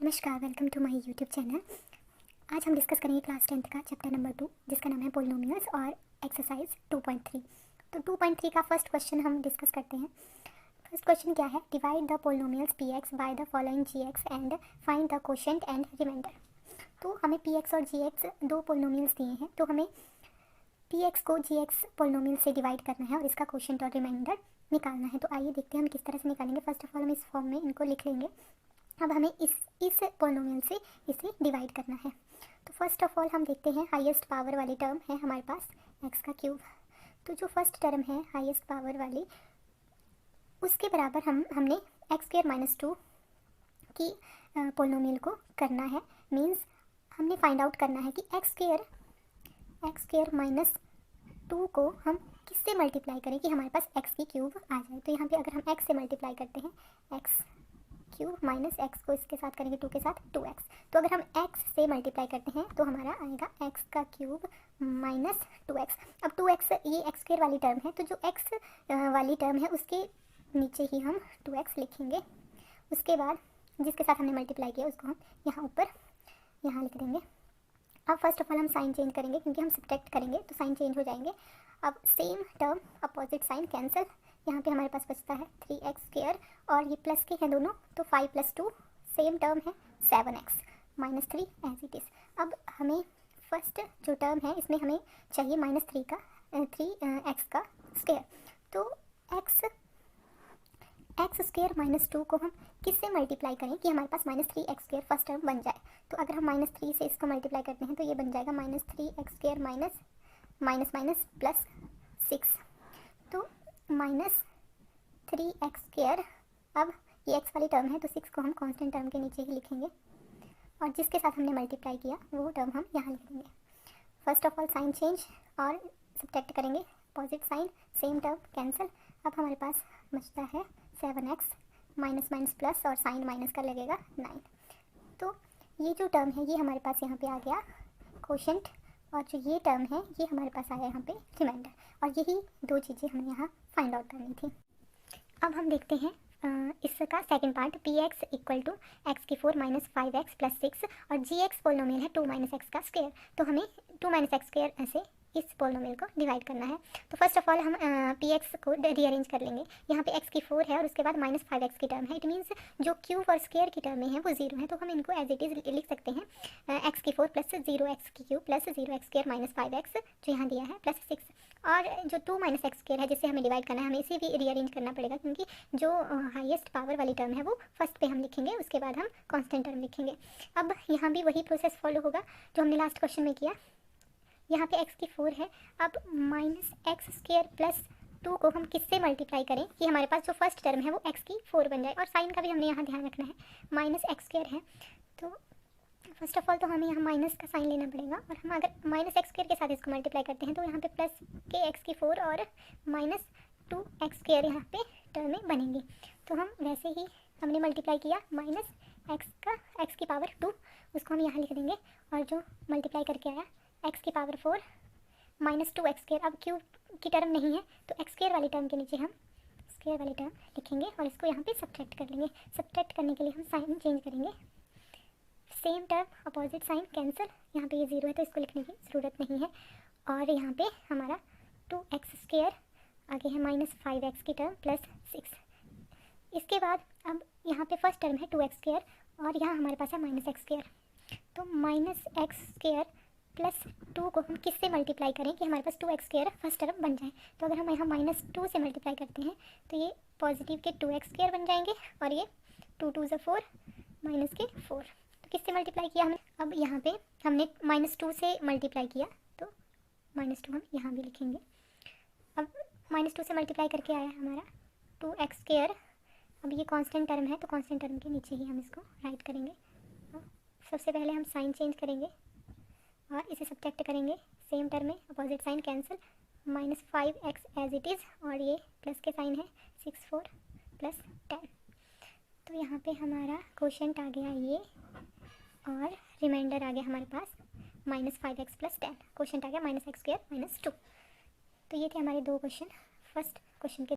नमस्कार, welcome to my YouTube channel. आज हम डिस्कस करेंगे क्लास 10th का चैप्टर नंबर 2 जिसका नाम है पोलिनोमियल्स और एक्सरसाइज 2.3। तो 2.3 का फर्स्ट क्वेश्चन हम डिस्कस करते हैं। फर्स्ट क्वेश्चन क्या है? Divide the polynomials P X by the following G X and find the quotient and remainder. तो हमें पी एक्स और जी एक्स दो पोलिनोमियल्स दिए हैं, तो हमें पी एक्स को जी एक्स पोलिनोमियल से डिवाइड करना है और इसका क्वोशिएंट और रिमाइंडर निकालना है। तो आइए देखते हैं हम किस तरह से निकालेंगे। फर्स्ट ऑफ ऑल हम इस फॉर्म में इनको लिख लेंगे। अब हमें इस पोलिनोमियल से इसे डिवाइड करना है। तो फर्स्ट ऑफ ऑल हम देखते हैं हाईएस्ट पावर वाली टर्म है हमारे पास एक्स का क्यूब। तो जो फर्स्ट टर्म है हाईएस्ट पावर वाली, उसके बराबर हमने एक्स स्क्वायर माइनस 2 की पोलिनोमियल को करना है। मींस हमने फाइंड आउट करना है कि एक्स स्क्वायर माइनस 2 को हम किससे मल्टीप्लाई करें कि हमारे पास एक्स की क्यूब आ जाए। तो यहाँ पे अगर हम एक्स से मल्टीप्लाई करते हैं, एक्स क्यूब माइनस एक्स को इसके साथ करेंगे 2 के साथ 2x। तो अगर हम x से मल्टीप्लाई करते हैं तो हमारा आएगा x का क्यूब माइनस 2x। अब 2x ये एक्स स्क्वायर वाली टर्म है, तो जो x वाली टर्म है उसके नीचे ही हम 2x लिखेंगे। उसके बाद जिसके साथ हमने मल्टीप्लाई किया उसको हम यहाँ ऊपर यहाँ लिख देंगे। अब फर्स्ट ऑफ ऑल हम साइन चेंज करेंगे क्योंकि हम सब्ट्रैक्ट करेंगे तो साइन चेंज हो जाएंगे। अब same term opposite sign cancel. यहाँ पे हमारे पास बचता है 3x स्क्वायर और ये प्लस के हैं दोनों, तो 5 + 2 सेम टर्म है 7x minus 3 as it is. अब हमें फर्स्ट जो टर्म है इसमें हमें चाहिए -3x का स्क्वायर। तो एक्स स्क्वायर माइनस 2 को हम किससे मल्टीप्लाई करें कि हमारे पास -3x स्क्वायर फर्स्ट टर्म बन जाए। तो अगर हम -3 से इसको मल्टीप्लाई करते हैं तो ये बन जाएगा -3x स्क्वायर माइनस प्लस 6। तो -3x स्क्वायर। अब ये x वाली टर्म है तो 6 को हम कांस्टेंट टर्म के नीचे ही लिखेंगे और जिसके साथ हमने मल्टीप्लाई किया वो टर्म हम यहाँ लिख देंगे। First of all sign change और सब्ट्रैक्ट करेंगे, opposite sign same term cancel. अब हमारे पास बचता है 7x माइनस प्लस और साइन माइनस का लगेगा 9। तो ये जो टर्म है ये हमारे पास यहाँ पे आ गया क्वोशिएंट और जो ये टर्म है ये हमारे पास आया यहाँ पे रिमाइंडर। और यही दो चीज़ें हमें यहाँ फाइंड आउट करनी थी। अब हम देखते हैं इसका second part. P X equal to X की 4 माइनस 5x प्लस 6 और जी एक्स पोलिनोमियल है 2 माइनस एक्स का स्क्वायर। तो हमें 2 माइनस एक्स स्क्वायर ऐसे इस पोलिनोमियल को डिवाइड करना है। तो फर्स्ट ऑफ ऑल हम पी एक्स को रीअरेंज कर लेंगे। यहाँ पे एक्स की 4 है और उसके बाद -5x की टर्म है। इट मीन्स जो क्यूब और स्क्वायर की टर्में हैं वो 0 है, तो हम इनको एज इट इज़ लिख सकते हैं एक्स की 4 प्लस 0x की cube plus 0x square minus 5x जो यहाँ दिया है प्लस 6। और जो 2 माइनस एक्स स्क्वायर है जिससे हमें डिवाइड करना है, हमें इसे भी रीअरेंज करना पड़ेगा क्योंकि जो हाईएस्ट पावर वाली टर्म है वो फर्स्ट पे हम लिखेंगे, उसके बाद हम कांस्टेंट टर्म लिखेंगे। अब यहाँ भी वही प्रोसेस फॉलो होगा जो हमने लास्ट क्वेश्चन में किया। यहाँ पे x की 4 है। अब -x स्क्वायर प्लस 2 को हम किससे मल्टीप्लाई करें कि हमारे पास जो फर्स्ट टर्म है वो x की 4 बन जाए। और साइन का भी हमने यहाँ ध्यान रखना है, -x स्क्वायर है तो फर्स्ट ऑफ ऑल तो हमें यहाँ माइनस का साइन लेना पड़ेगा। और हम अगर -x स्क्वायर के साथ इसको मल्टीप्लाई करते हैं तो यहाँ पे प्लस के x की 4 और -2x स्क्वायर यहाँ पे टर्में बनेंगी। तो हम वैसे ही हमने मल्टीप्लाई किया x की पावर 2 उसको हम यहाँ लिख देंगे और जो मल्टीप्लाई करके आया x की पावर 4 -2x स्क्वायर। अब क्यूब की टर्म नहीं है तो x स्क्वायर वाली टर्म के नीचे हम स्क्वायर वाली टर्म लिखेंगे और इसको यहाँ पे सब्ट्रैक्ट कर लेंगे। सब्ट्रैक्ट करने के लिए हम साइन चेंज करेंगे, same term opposite sign cancel. यहाँ पे ये 0 है तो इसको लिखने की ज़रूरत नहीं है। और यहाँ पे हमारा 2x स्क्वायर आगे है -5x की टर्म प्लस 6। इसके बाद अब यहाँ पे फर्स्ट टर्म है 2x स्क्वायर और यहाँ हमारे पास है -x स्क्वायर। तो -x स्क्वायर प्लस 2 को हम किससे मल्टीप्लाई करें कि हमारे पास 2x स्क्वायर फर्स्ट टर्म बन जाए। तो अगर हम यहाँ -2 से मल्टीप्लाई करते हैं तो ये पॉजिटिव के 2x स्क्वायर बन जाएंगे और ये 2 2 4 माइनस के 4। तो किससे मल्टीप्लाई किया हमने? अब यहाँ पे हमने -2 से मल्टीप्लाई किया तो -2 हम यहाँ भी लिखेंगे। अब -2 से मल्टीप्लाई करके आया हमारा 2x स्क्वायर। अब ये कांस्टेंट टर्म है तो कांस्टेंट टर्म के नीचे ही हम इसको राइट करेंगे। सबसे पहले हम साइन चेंज करेंगे और इसे सब्ट्रैक्ट करेंगे, सेम टर्म में opposite sign cancel, -5x as it is और ये प्लस के साइन है 6 4 प्लस 10। तो यहाँ पे हमारा क्वोशिएंट आ गया ये और रिमाइंडर आ गया हमारे पास -5x प्लस 10। क्वोशिएंट आ गया -x स्क्वायर -2। तो ये थे हमारे दो क्वेश्चन फर्स्ट क्वेश्चन के।